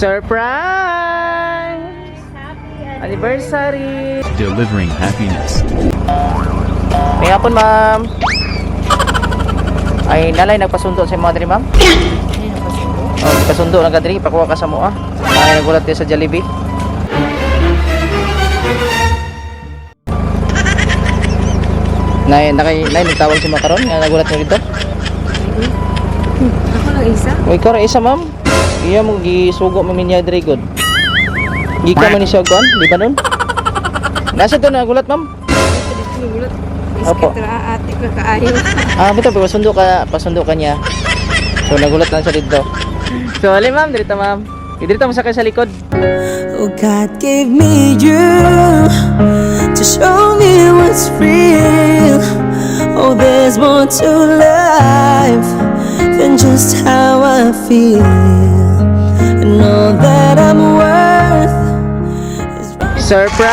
Surprise! Anniversary! Delivering happiness. May hapon, ma'am. Ay, nalay nagpasundo sa mga diri, ma'am. Oh, nagpasundo na kadiri, pakuha ka sa mua. Ay, nagulat din sa Jollibee. Nay, nagtawag si Makaron, nga nagulat mo dito. Ako lang isa. Uy, ikaw ra isa, ma'am. Iya mo gisugo mo minya diri god. Gika man ni siya kuan, di ba nun? Nasa to nagulat, ma'am? Opo. Ate ko kaayo. Betul, pasundo ka niya. So, nagulat lang siya dito. So, ali ma'am, dito ma'am. Dito mo sakay sa likod. Oh, God gave me you to show me what's real. Oh, there's more to life than just how I feel. And all that I'm worth is Surprise!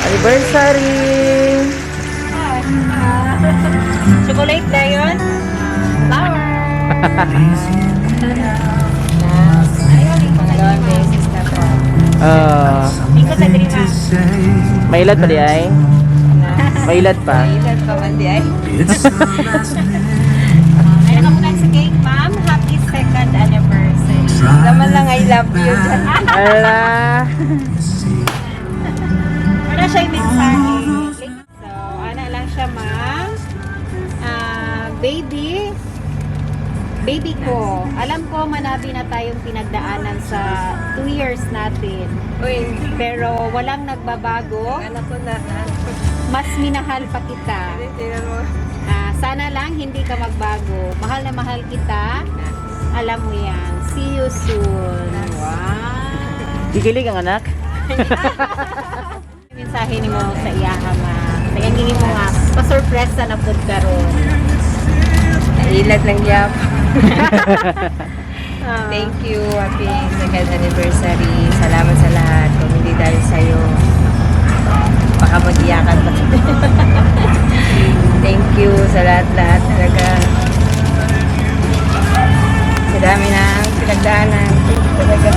Anniversary! Chocolate na yun? Flower. Pangalawang beses na po. Tingko sa drima. Mailad pa di ay? Mailad pa. Ilan pa man di ay? Ay, nakamunan sa cake, ma'am. Happy second anniversary. Naman lang I love you. Ala! Wala siya yung mensahe. So, ano lang siya, ma'am. Baby ko, alam ko manabi na tayong pinagdaanan sa 2 years natin. Pero walang nagbabago. Mas minahal pa kita. Sana lang hindi ka magbago. Mahal na mahal kita. Alam mo yan. See you soon. Wow. Kikilig ang anak? Mensahe ni mo sa iyaha, ma'am. Kaya hindi mo nga, pa-surprise na po ka ron. Ilag lang yap. Thank you. Happy second anniversary. Salamat sa lahat. Kung hindi dahil sa'yo, baka mag-iyakan pa. Thank you sa lahat-lahat talaga. Sa dami na pinagdaanan. Thank you talaga.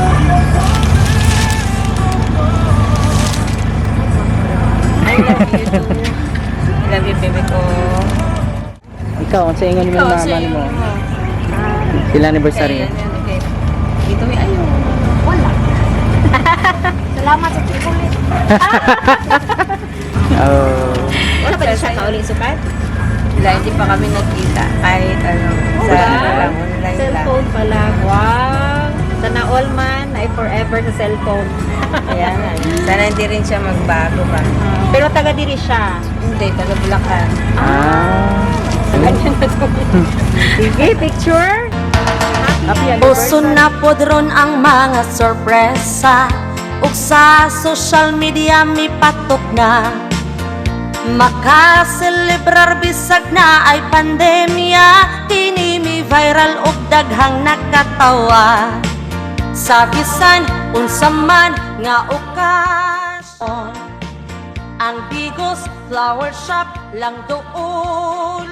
I love you too. I love you, baby ko. Ikaw, ang sa ingon mo naman mo. Sila anniversary. Dito may ayaw. Wala. Salamat sa chocolate. Oh. Wala pa din siya kauling sukat? Wala, hindi pa kami nagkita. Kahit ano, sa lang, online lang. Cellphone pa lang. Wow. Sana all man ay forever sa cellphone. Ayan. Sana hindi rin siya magbago ba. Pero taga diri siya. Hindi, taga Bulacan. Ganyan na to. Sige, picture. Happy Uso anniversary. na podron ang mga sorpresa. Ug sa social media mi patok na. Makaselebrar bisag na ay pandemya. Kini mi viral ug daghang nakatawa. Sa bisan unsa man nga okasyon, ang Bigos Flower Shop lang doon.